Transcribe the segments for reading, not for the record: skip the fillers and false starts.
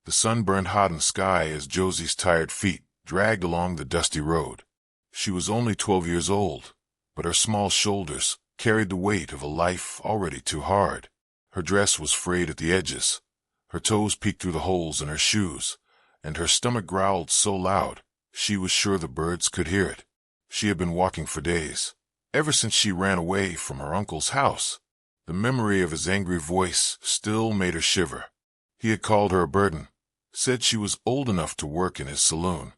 The sun burned hot in the sky as Josie's tired feet dragged along the dusty road. She was only 12 years old, but her small shoulders carried the weight of a life already too hard. Her dress was frayed at the edges, her toes peeked through the holes in her shoes, and her stomach growled so loud she was sure the birds could hear it. She had been walking for days, ever since she ran away from her uncle's house. The memory of his angry voice still made her shiver. He had called her a burden, said she was old enough to work in his saloon.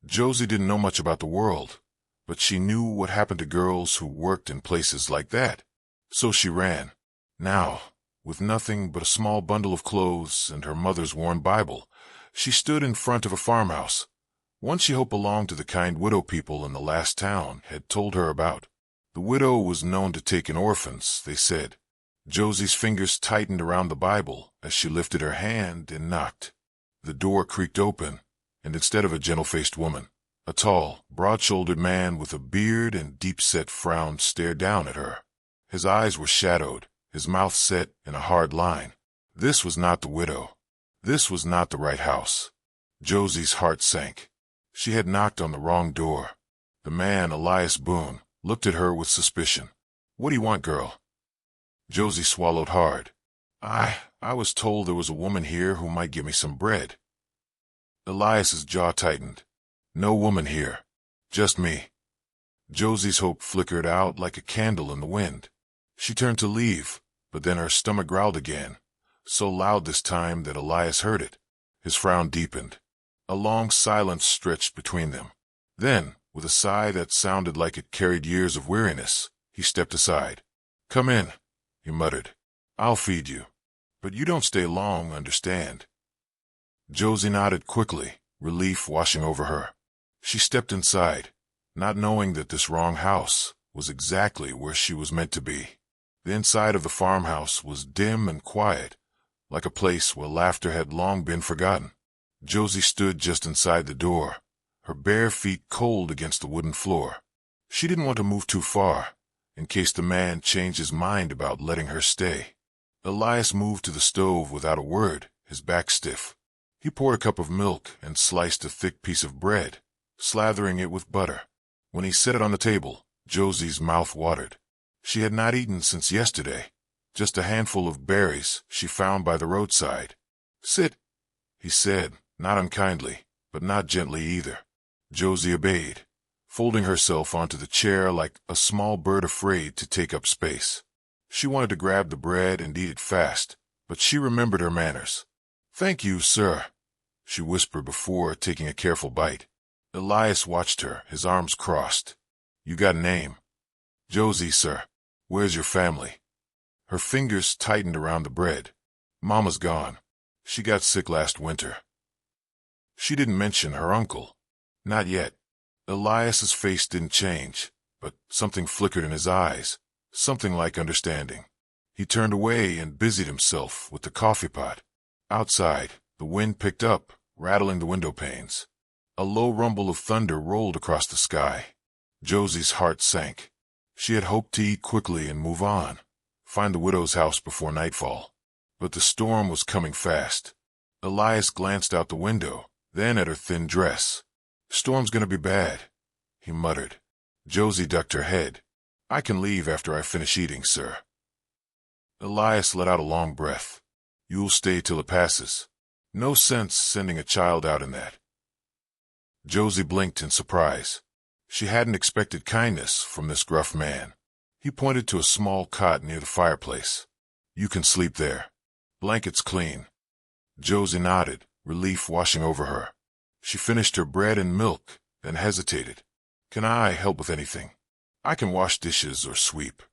Josie didn't know much about the world, but she knew what happened to girls who worked in places like that. So she ran. Now, with nothing but a small bundle of clothes and her mother's worn Bible, she stood in front of a farmhouse, one she hoped belonged to the kind widow people in the last town had told her about. The widow was known to take in orphans, they said. Josie's fingers tightened around the Bible as she lifted her hand and knocked. The door creaked open, and instead of a gentle-faced woman, a tall, broad-shouldered man with a beard and deep-set frown stared down at her. His eyes were shadowed, his mouth set in a hard line. This was not the widow. This was not the right house. Josie's heart sank. She had knocked on the wrong door. The man, Elias Boone, looked at her with suspicion. "What do you want, girl?" Josie swallowed hard. I was told there was a woman here who might give me some bread." Elias's jaw tightened. "No woman here. Just me." Josie's hope flickered out like a candle in the wind. She turned to leave, but then her stomach growled again, so loud this time that Elias heard it. His frown deepened. A long silence stretched between them. Then, with a sigh that sounded like it carried years of weariness, he stepped aside. "Come in," he muttered. "I'll feed you. But you don't stay long, understand?" Josie nodded quickly, relief washing over her. She stepped inside, not knowing that this wrong house was exactly where she was meant to be. The inside of the farmhouse was dim and quiet, like a place where laughter had long been forgotten. Josie stood just inside the door, her bare feet cold against the wooden floor. She didn't want to move too far, in case the man changed his mind about letting her stay. Elias moved to the stove without a word, his back stiff. He poured a cup of milk and sliced a thick piece of bread, slathering it with butter. When he set it on the table, Josie's mouth watered. She had not eaten since yesterday, just a handful of berries she found by the roadside. "Sit," he said, not unkindly, but not gently either. Josie obeyed, folding herself onto the chair like a small bird afraid to take up space. She wanted to grab the bread and eat it fast, but she remembered her manners. "Thank you, sir," she whispered before taking a careful bite. Elias watched her, his arms crossed. "You got a name?" "Josie, sir." "Where's your family?" Her fingers tightened around the bread. "Mama's gone. She got sick last winter." She didn't mention her uncle. Not yet. Elias's face didn't change, but something flickered in his eyes, something like understanding. He turned away and busied himself with the coffee pot. Outside, the wind picked up, rattling the window panes. A low rumble of thunder rolled across the sky. Josie's heart sank. She had hoped to eat quickly and move on, find the widow's house before nightfall. But the storm was coming fast. Elias glanced out the window, then at her thin dress. "Storm's gonna be bad," he muttered. Josie ducked her head. "I can leave after I finish eating, sir." Elias let out a long breath. "You'll stay till it passes. No sense sending a child out in that." Josie blinked in surprise. She hadn't expected kindness from this gruff man. He pointed to a small cot near the fireplace. "You can sleep there. Blanket's clean." Josie nodded, relief washing over her. She finished her bread and milk, then hesitated. "Can I help with anything? I can wash dishes or sweep."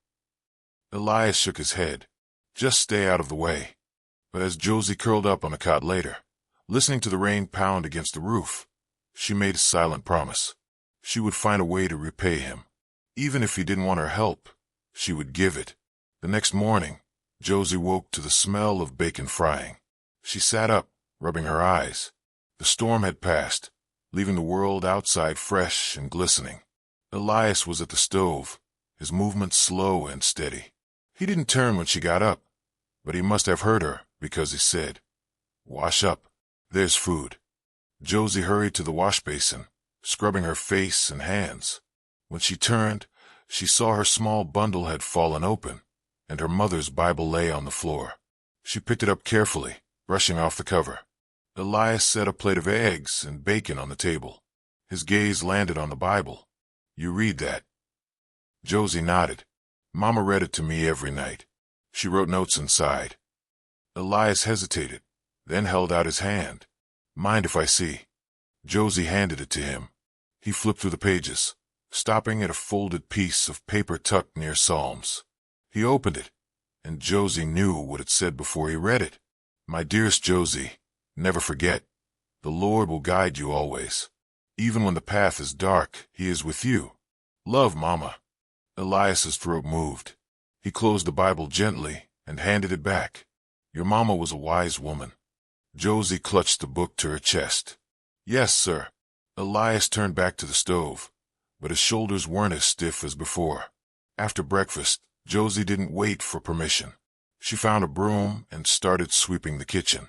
Elias shook his head. "Just stay out of the way." But as Josie curled up on the cot later, listening to the rain pound against the roof, she made a silent promise. She would find a way to repay him. Even if he didn't want her help, she would give it. The next morning, Josie woke to the smell of bacon frying. She sat up, rubbing her eyes. The storm had passed, leaving the world outside fresh and glistening. Elias was at the stove, his movements slow and steady. He didn't turn when she got up, but he must have heard her because he said, "Wash up." There's food. Josie hurried to the wash basin, scrubbing her face and hands. When she turned, she saw her small bundle had fallen open, and her mother's Bible lay on the floor. She picked it up carefully, brushing off the cover. Elias set a plate of eggs and bacon on the table. His gaze landed on the Bible. You read that? Josie nodded. Mama read it to me every night. She wrote notes inside. Elias hesitated, then held out his hand. Mind if I see? Josie handed it to him. He flipped through the pages, stopping at a folded piece of paper tucked near Psalms. He opened it, and Josie knew what it said before he read it. My dearest Josie, never forget, the Lord will guide you always. Even when the path is dark, He is with you. Love, Mama. Elias's throat moved. He closed the Bible gently and handed it back. Your mama was a wise woman. Josie clutched the book to her chest. Yes, sir. Elias turned back to the stove, but his shoulders weren't as stiff as before. After breakfast, Josie didn't wait for permission. She found a broom and started sweeping the kitchen.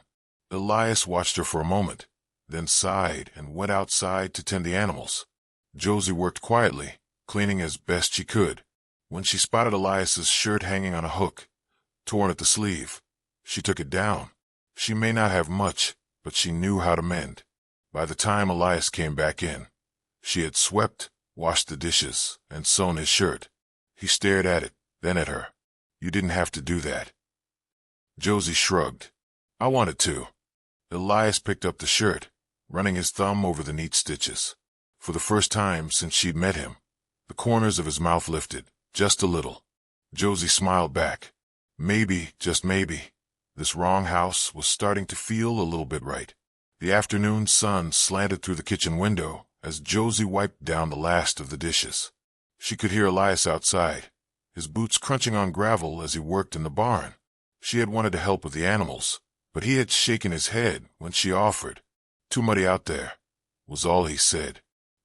Elias watched her for a moment, then sighed and went outside to tend the animals. Josie worked quietly, cleaning as best she could. When she spotted Elias's shirt hanging on a hook, torn at the sleeve, she took it down. She may not have much, but she knew how to mend. By the time Elias came back in, she had swept, washed the dishes, and sewn his shirt. He stared at it, then at her. You didn't have to do that. Josie shrugged. I wanted to. Elias picked up the shirt, running his thumb over the neat stitches. For the first time since she'd met him, the corners of his mouth lifted, just a little. Josie smiled back. Maybe, just maybe, this wrong house was starting to feel a little bit right. The afternoon sun slanted through the kitchen window as Josie wiped down the last of the dishes. She could hear Elias outside, his boots crunching on gravel as he worked in the barn. She had wanted to help with the animals, but he had shaken his head when she offered. Too muddy out there, was all he said.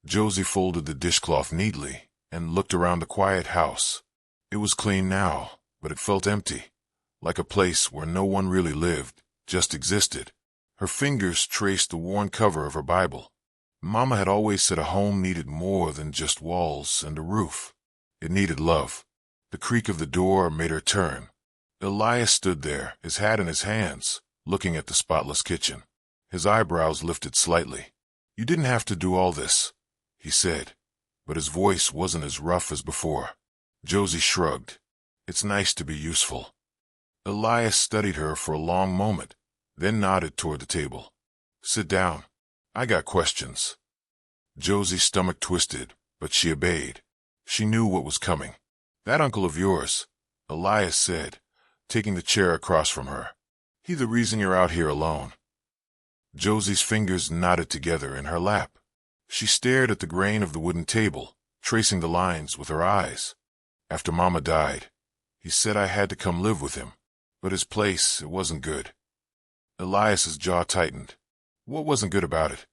Josie folded the dishcloth neatly and looked around the quiet house. It was clean now, but it felt empty, like a place where no one really lived, just existed. Her fingers traced the worn cover of her Bible. Mama had always said a home needed more than just walls and a roof. It needed love. The creak of the door made her turn. Elias stood there, his hat in his hands, looking at the spotless kitchen. His eyebrows lifted slightly. You didn't have to do all this, he said, but his voice wasn't as rough as before. Josie shrugged. It's nice to be useful. Elias studied her for a long moment, then nodded toward the table. Sit down. I got questions. Josie's stomach twisted, but she obeyed. She knew what was coming. That uncle of yours, Elias said, taking the chair across from her. He the reason you're out here alone. Josie's fingers knotted together in her lap. She stared at the grain of the wooden table, tracing the lines with her eyes. After Mama died, he said I had to come live with him, but his place, it wasn't good. Elias's jaw tightened. What wasn't good about it?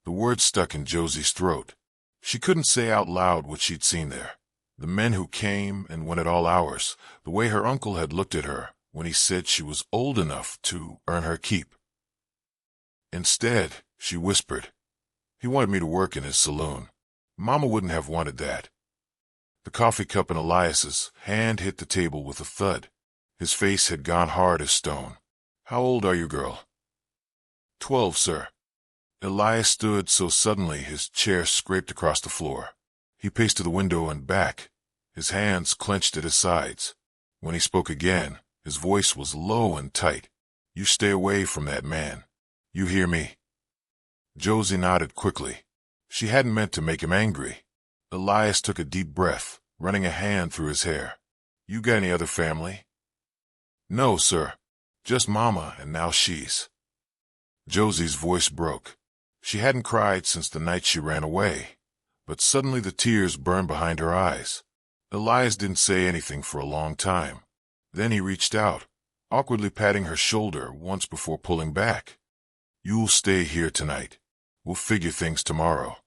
The words stuck in Josie's throat. She couldn't say out loud what she'd seen there. The men who came and went at all hours, the way her uncle had looked at her when he said she was old enough to earn her keep. Instead, she whispered, he wanted me to work in his saloon. Mama wouldn't have wanted that. The coffee cup in Elias's hand hit the table with a thud. His face had gone hard as stone. How old are you, girl? 12, sir. Elias stood so suddenly his chair scraped across the floor. He paced to the window and back, his hands clenched at his sides. When he spoke again, his voice was low and tight. You stay away from that man. You hear me? Josie nodded quickly. She hadn't meant to make him angry. Elias took a deep breath, running a hand through his hair. You got any other family? No, sir. Just Mama, and now she's. Josie's voice broke. She hadn't cried since the night she ran away, but suddenly the tears burned behind her eyes. Elias didn't say anything for a long time. Then he reached out, awkwardly patting her shoulder once before pulling back. You'll stay here tonight. We'll figure things tomorrow.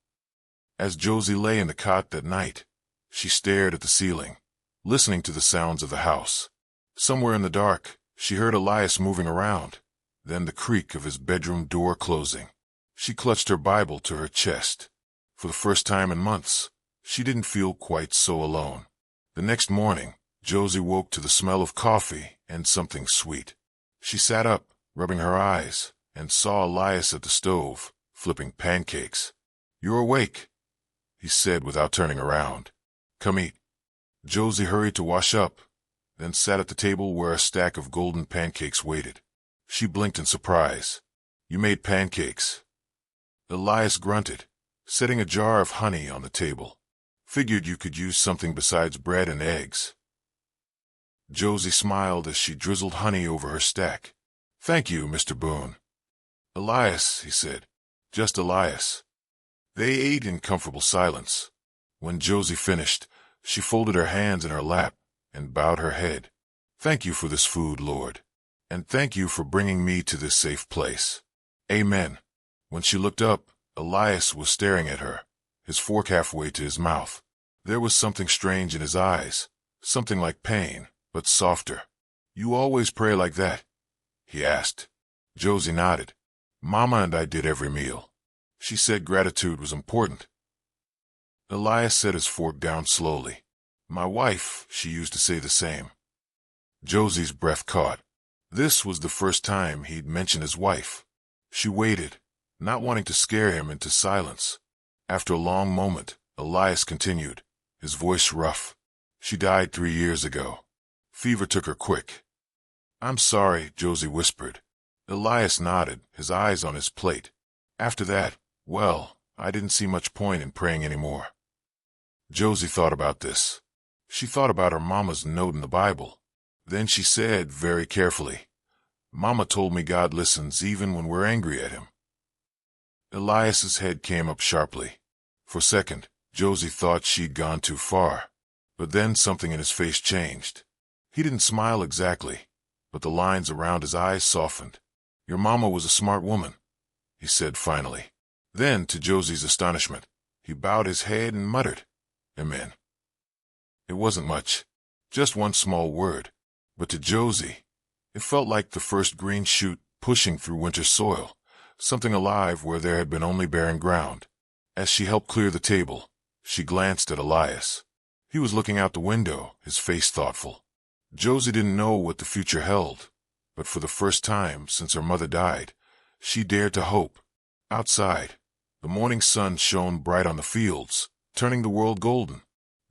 As Josie lay in the cot that night, she stared at the ceiling, listening to the sounds of the house. Somewhere in the dark, she heard Elias moving around, then the creak of his bedroom door closing. She clutched her Bible to her chest. For the first time in months, she didn't feel quite so alone. The next morning, Josie woke to the smell of coffee and something sweet. She sat up, rubbing her eyes, and saw Elias at the stove, flipping pancakes. "You're awake," he said without turning around. "Come eat." Josie hurried to wash up, then sat at the table where a stack of golden pancakes waited. She blinked in surprise. "You made pancakes?" Elias grunted, setting a jar of honey on the table. "Figured you could use something besides bread and eggs." Josie smiled as she drizzled honey over her stack. "Thank you, Mr. Boone." "Elias," he said. "Just Elias." They ate in comfortable silence. When Josie finished, she folded her hands in her lap and bowed her head. "Thank you for this food, Lord. And thank you for bringing me to this safe place. Amen." When she looked up, Elias was staring at her, his fork halfway to his mouth. There was something strange in his eyes, something like pain, but softer. "You always pray like that?" he asked. Josie nodded. "Mama and I did every meal. She said gratitude was important." Elias set his fork down slowly. "My wife, she used to say the same." Josie's breath caught. This was the first time he'd mentioned his wife. She waited, not wanting to scare him into silence. After a long moment, Elias continued, his voice rough. "She died 3 years ago. Fever took her quick." "I'm sorry," Josie whispered. Elias nodded, his eyes on his plate. "After that, well, I didn't see much point in praying anymore." Josie thought about this. She thought about her mama's note in the Bible. Then she said very carefully, "Mama told me God listens even when we're angry at him." Elias's head came up sharply. For a second, Josie thought she'd gone too far. But then something in his face changed. He didn't smile exactly, but the lines around his eyes softened. "Your mama was a smart woman," he said finally. Then, to Josie's astonishment, he bowed his head and muttered, "Amen." It wasn't much, just one small word, but to Josie, it felt like the first green shoot pushing through winter soil, something alive where there had been only barren ground. As she helped clear the table, she glanced at Elias. He was looking out the window, his face thoughtful. Josie didn't know what the future held, but for the first time since her mother died, she dared to hope. Outside, the morning sun shone bright on the fields, turning the world golden.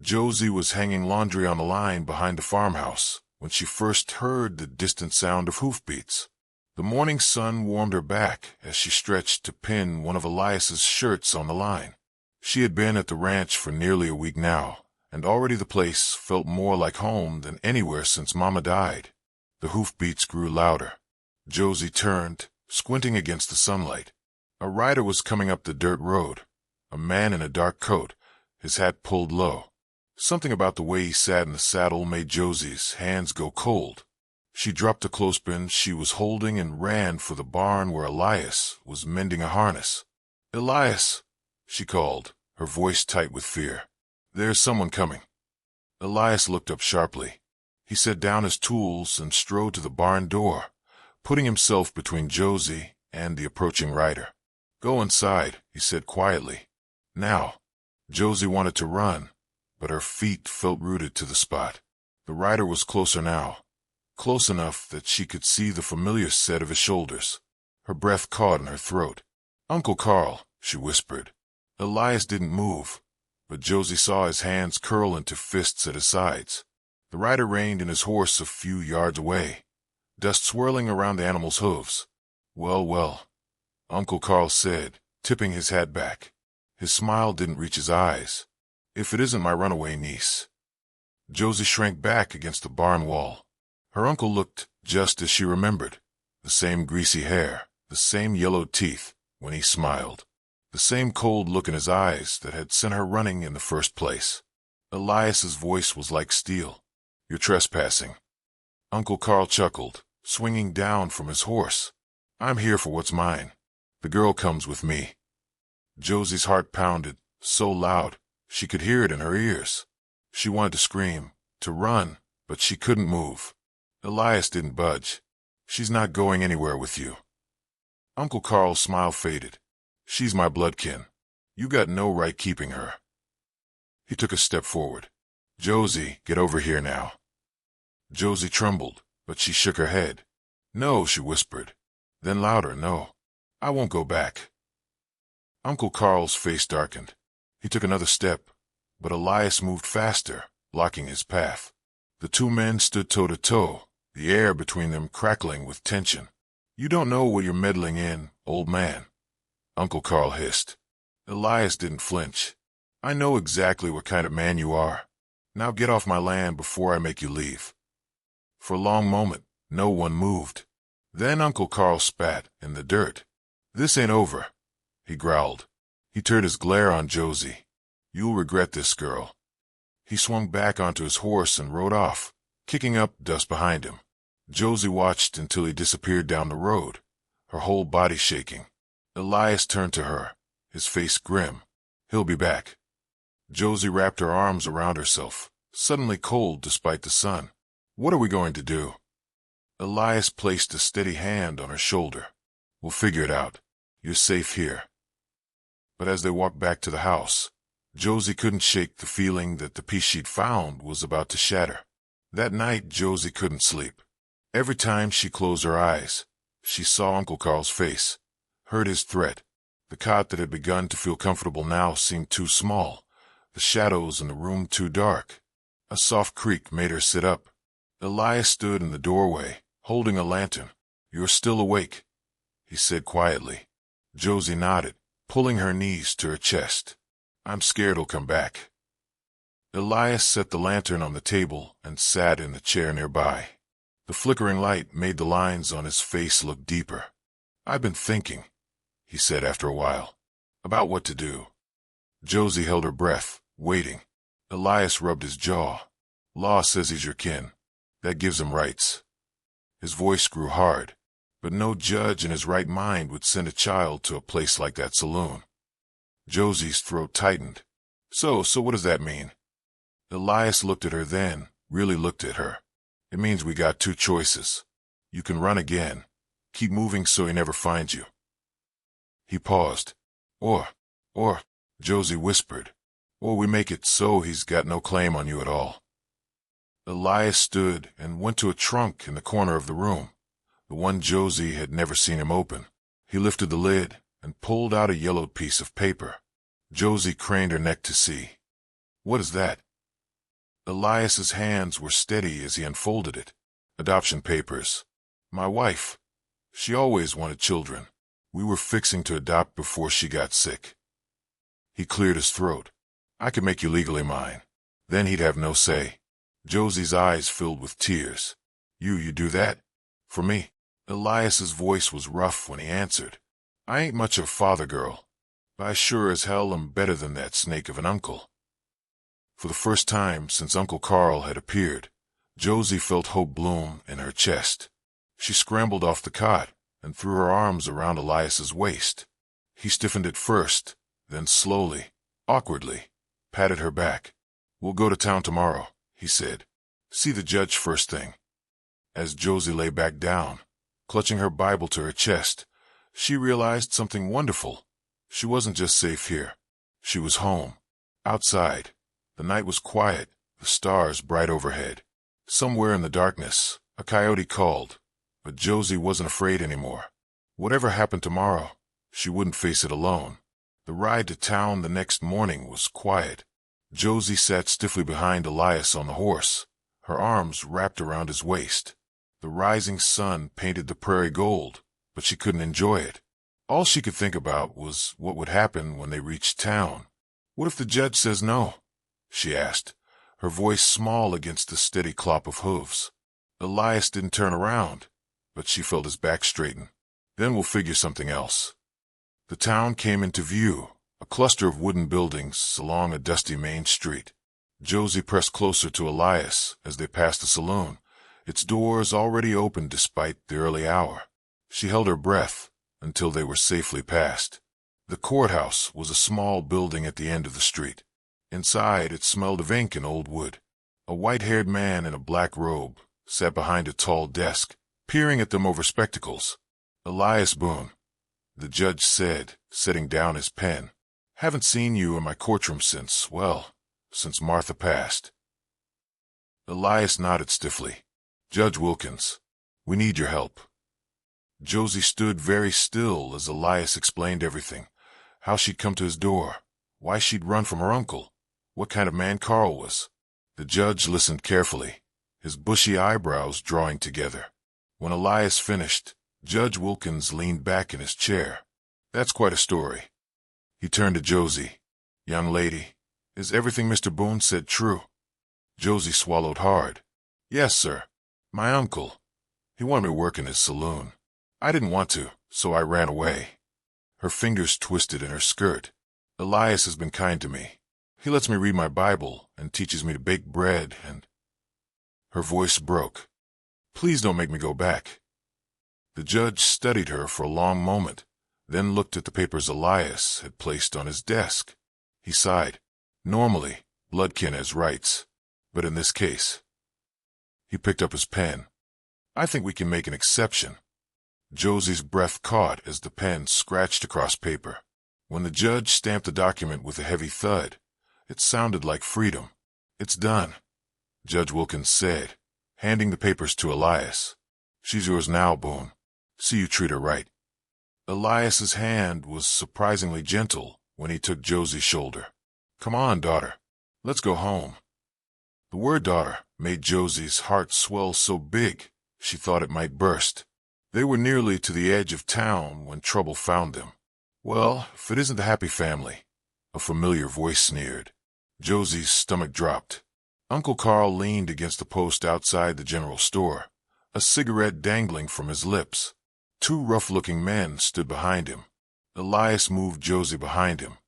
Josie was hanging laundry on the line behind the farmhouse when she first heard the distant sound of hoofbeats. The morning sun warmed her back as she stretched to pin one of Elias's shirts on the line. She had been at the ranch for nearly a week now, and already the place felt more like home than anywhere since Mama died. The hoofbeats grew louder. Josie turned, squinting against the sunlight. A rider was coming up the dirt road, a man in a dark coat, his hat pulled low. Something about the way he sat in the saddle made Josie's hands go cold. She dropped the clothespin she was holding and ran for the barn where Elias was mending a harness. "Elias," she called, her voice tight with fear. "There's someone coming." Elias looked up sharply. He set down his tools and strode to the barn door, putting himself between Josie and the approaching rider. "Go inside," he said quietly. "Now." Josie wanted to run, but her feet felt rooted to the spot. The rider was closer now, close enough that she could see the familiar set of his shoulders. Her breath caught in her throat. "Uncle Carl," she whispered. Elias didn't move, but Josie saw his hands curl into fists at his sides. The rider reined in his horse a few yards away, dust swirling around the animal's hooves. "Well, well," Uncle Carl said, tipping his hat back. His smile didn't reach his eyes. "If it isn't my runaway niece." Josie shrank back against the barn wall. Her uncle looked just as she remembered. The same greasy hair, the same yellowed teeth when he smiled. The same cold look in his eyes that had sent her running in the first place. Elias's voice was like steel. "You're trespassing." Uncle Carl chuckled, swinging down from his horse. "I'm here for what's mine. The girl comes with me." Josie's heart pounded, so loud she could hear it in her ears. She wanted to scream, to run, but she couldn't move. Elias didn't budge. "She's not going anywhere with you," Uncle Carl's smile faded. She's my bloodkin. You got no right keeping her. He took a step forward. Josie, get over here now. Josie trembled, but she shook her head. No, she whispered. Then louder, no. I won't go back. Uncle Carl's face darkened. He took another step, but Elias moved faster, blocking his path. The two men stood toe-to-toe, the air between them crackling with tension. You don't know what you're meddling in, old man, Uncle Carl hissed. Elias didn't flinch. I know exactly what kind of man you are. Now get off my land before I make you leave. For a long moment, no one moved. Then Uncle Carl spat in the dirt. This ain't over, he growled. He turned his glare on Josie. You'll regret this, girl. He swung back onto his horse and rode off, kicking up dust behind him. Josie watched until he disappeared down the road, her whole body shaking. Elias turned to her, his face grim. He'll be back. Josie wrapped her arms around herself, suddenly cold despite the sun. What are we going to do? Elias placed a steady hand on her shoulder. We'll figure it out. You're safe here. But as they walked back to the house, Josie couldn't shake the feeling that the peace she'd found was about to shatter. That night, Josie couldn't sleep. Every time she closed her eyes, she saw Uncle Carl's face, heard his threat. The cot that had begun to feel comfortable now seemed too small, the shadows in the room too dark. A soft creak made her sit up. Elias stood in the doorway, holding a lantern. You're still awake, he said quietly. Josie nodded, pulling her knees to her chest. I'm scared he'll come back. Elias set the lantern on the table and sat in the chair nearby. The flickering light made the lines on his face look deeper. I've been thinking, he said after a while, about what to do. Josie held her breath, waiting. Elias rubbed his jaw. Law says he's your kin. That gives him rights. His voice grew hard, but no judge in his right mind would send a child to a place like that saloon. Josie's throat tightened. So what does that mean? Elias looked at her then, really looked at her. It means we got two choices. You can run again. Keep moving so he never finds you. He paused. Or, Josie whispered, or we make it so he's got no claim on you at all. Elias stood and went to a trunk in the corner of the room, the one Josie had never seen him open. He lifted the lid and pulled out a yellowed piece of paper. Josie craned her neck to see. What is that? Elias's hands were steady as he unfolded it. Adoption papers. My wife. She always wanted children. We were fixing to adopt before she got sick. He cleared his throat. I could make you legally mine. Then he'd have no say. Josie's eyes filled with tears. You do that? For me? Elias's voice was rough when he answered. I ain't much of a father, girl, but I sure as hell am better than that snake of an uncle. For the first time since Uncle Carl had appeared, Josie felt hope bloom in her chest. She scrambled off the cot and threw her arms around Elias's waist. He stiffened at first, then slowly, awkwardly, patted her back. We'll go to town tomorrow, he said. See the judge first thing. As Josie lay back down, clutching her Bible to her chest, she realized something wonderful. She wasn't just safe here. She was home, outside. The night was quiet, the stars bright overhead. Somewhere in the darkness, a coyote called, but Josie wasn't afraid anymore. Whatever happened tomorrow, she wouldn't face it alone. The ride to town the next morning was quiet. Josie sat stiffly behind Elias on the horse, her arms wrapped around his waist. The rising sun painted the prairie gold, but she couldn't enjoy it. All she could think about was what would happen when they reached town. What if the judge says no? She asked, her voice small against the steady clop of hooves. Elias didn't turn around, but she felt his back straighten. Then we'll figure something else. The town came into view, a cluster of wooden buildings along a dusty main street. Josie pressed closer to Elias as they passed the saloon, its doors already open despite the early hour. She held her breath until they were safely past. The courthouse was a small building at the end of the street. Inside, it smelled of ink and old wood. A white-haired man in a black robe sat behind a tall desk, peering at them over spectacles. Elias Boone, the judge said, setting down his pen. "Haven't seen you in my courtroom since Martha passed." Elias nodded stiffly. "Judge Wilkins, we need your help." Josie stood very still as Elias explained everything. How she'd come to his door, why she'd run from her uncle, what kind of man Carl was. The judge listened carefully, his bushy eyebrows drawing together. When Elias finished, Judge Wilkins leaned back in his chair. "That's quite a story." He turned to Josie. "Young lady, is everything Mr. Boone said true?" Josie swallowed hard. "Yes, sir. My uncle. He wanted me to work in his saloon. I didn't want to, so I ran away." Her fingers twisted in her skirt. "Elias has been kind to me. He lets me read my Bible and teaches me to bake bread and—" Her voice broke. "Please don't make me go back." The judge studied her for a long moment, then looked at the papers Elias had placed on his desk. He sighed. "Normally, bloodkin has rights, but in this case—" He picked up his pen. "I think we can make an exception." Josie's breath caught as the pen scratched across paper. When the judge stamped the document with a heavy thud, it sounded like freedom. "It's done," Judge Wilkins said, handing the papers to Elias. "She's yours now, Boone. See you treat her right." Elias's hand was surprisingly gentle when he took Josie's shoulder. "Come on, daughter. Let's go home." The word daughter made Josie's heart swell so big she thought it might burst. They were nearly to the edge of town when trouble found them. "Well, if it isn't the Happy family," a familiar voice sneered. Josie's stomach dropped. Uncle Carl leaned against the post outside the general store, a cigarette dangling from his lips. Two rough-looking men stood behind him. Elias moved Josie behind him.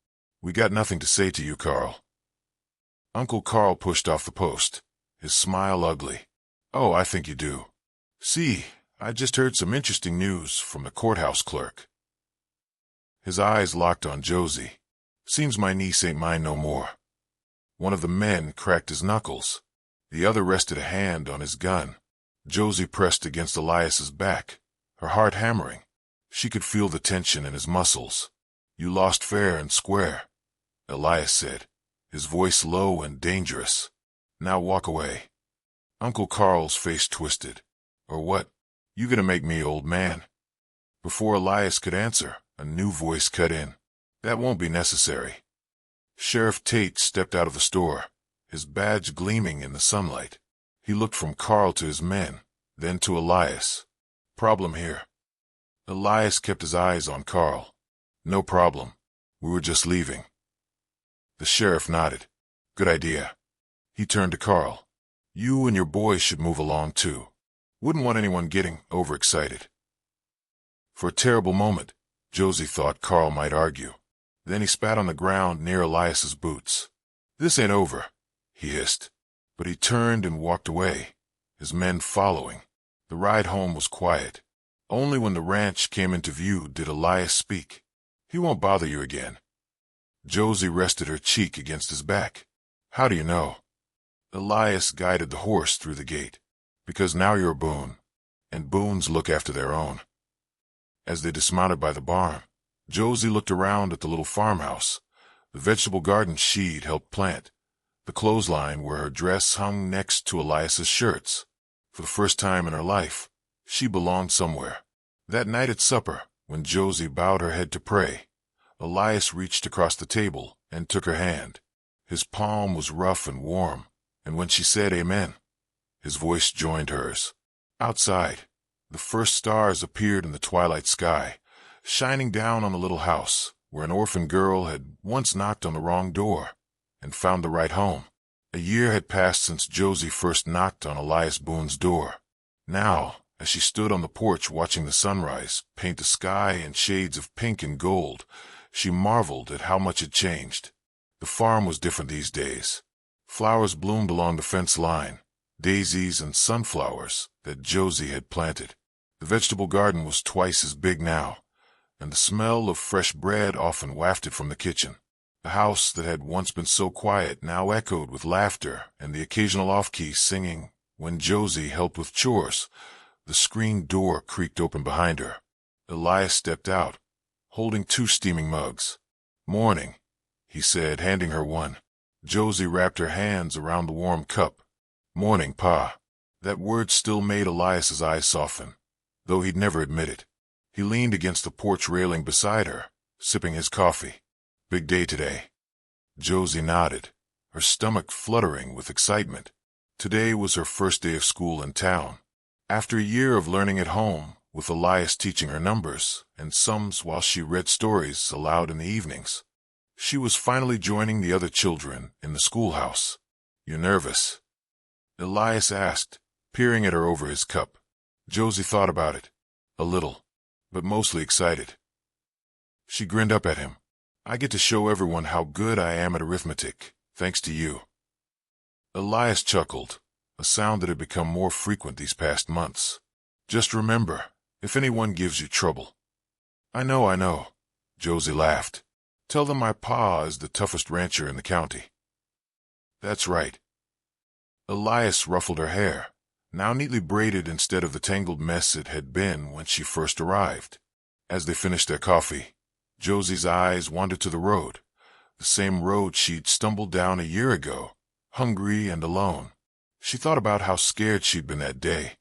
"We got nothing to say to you, Carl." Uncle Carl pushed off the post, his smile ugly. "Oh, I think you do. See, I just heard some interesting news from the courthouse clerk." His eyes locked on Josie. "Seems my niece ain't mine no more." One of the men cracked his knuckles. The other rested a hand on his gun. Josie pressed against Elias's back, her heart hammering. She could feel the tension in his muscles. "You lost fair and square," Elias said, his voice low and dangerous. "Now walk away." Uncle Carl's face twisted. "Or what? You gonna make me old man?" Before Elias could answer, a new voice cut in. "That won't be necessary." Sheriff Tate stepped out of the store, his badge gleaming in the sunlight. He looked from Carl to his men, then to Elias. "Problem here." Elias kept his eyes on Carl. "No problem. We were just leaving." The sheriff nodded. "Good idea." He turned to Carl. "You and your boys should move along, too. Wouldn't want anyone getting overexcited." For a terrible moment, Josie thought Carl might argue. Then he spat on the ground near Elias's boots. "This ain't over," he hissed. But he turned and walked away, his men following. The ride home was quiet. Only when the ranch came into view did Elias speak. "He won't bother you again." Josie rested her cheek against his back. "How do you know?" Elias guided the horse through the gate. "Because now you're a Boone, and Boones look after their own." As they dismounted by the barn, Josie looked around at the little farmhouse, the vegetable garden she'd helped plant, the clothesline where her dress hung next to Elias's shirts. For the first time in her life, she belonged somewhere. That night at supper, when Josie bowed her head to pray, Elias reached across the table and took her hand. His palm was rough and warm, and when she said amen, his voice joined hers. Outside, the first stars appeared in the twilight sky, shining down on the little house where an orphan girl had once knocked on the wrong door and found the right home. A year had passed since Josie first knocked on Elias Boone's door. Now, as she stood on the porch watching the sunrise paint the sky in shades of pink and gold, she marveled at how much had changed. The farm was different these days. Flowers bloomed along the fence line, daisies and sunflowers that Josie had planted. The vegetable garden was twice as big now, and the smell of fresh bread often wafted from the kitchen. The house that had once been so quiet now echoed with laughter and the occasional off-key singing. When Josie helped with chores, the screen door creaked open behind her. Elias stepped out. holding 2 steaming mugs. "Morning," he said, handing her one. Josie wrapped her hands around the warm cup. "Morning, Pa." That word still made Elias's eyes soften, though he'd never admit it. He leaned against the porch railing beside her, sipping his coffee. "Big day today." Josie nodded, her stomach fluttering with excitement. Today was her first day of school in town. After a year of learning at home, with Elias teaching her numbers and sums while she read stories aloud in the evenings, she was finally joining the other children in the schoolhouse. "You nervous?" Elias asked, peering at her over his cup. Josie thought about it. A little, but mostly excited. She grinned up at him. "I get to show everyone how good I am at arithmetic, thanks to you." Elias chuckled, a sound that had become more frequent these past months. "Just remember, if anyone gives you trouble." I know," Josie laughed. "Tell them my pa is the toughest rancher in the county." "That's right." Elias ruffled her hair, now neatly braided instead of the tangled mess it had been when she first arrived. As they finished their coffee, Josie's eyes wandered to the road, the same road she'd stumbled down a year ago, hungry and alone. She thought about how scared she'd been that day,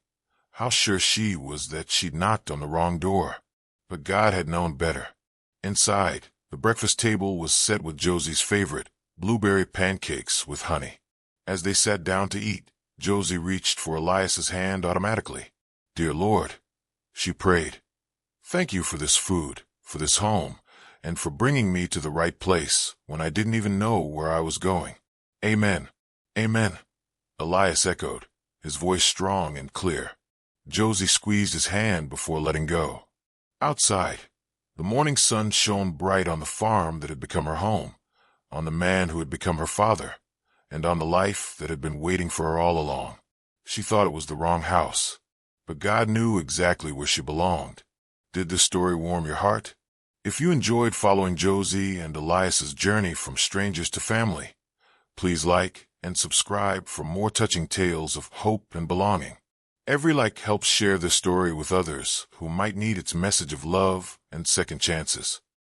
how sure she was that she'd knocked on the wrong door. But God had known better. Inside, the breakfast table was set with Josie's favorite, blueberry pancakes with honey. As they sat down to eat, Josie reached for Elias's hand automatically. "Dear Lord," she prayed, "thank you for this food, for this home, and for bringing me to the right place when I didn't even know where I was going. Amen." "Amen," Elias echoed, his voice strong and clear. Josie squeezed his hand before letting go. Outside, the morning sun shone bright on the farm that had become her home, on the man who had become her father, and on the life that had been waiting for her all along. She thought it was the wrong house, but God knew exactly where she belonged. Did this story warm your heart? If you enjoyed following Josie and Elias's journey from strangers to family, please like and subscribe for more touching tales of hope and belonging. Every like helps share this story with others who might need its message of love and second chances.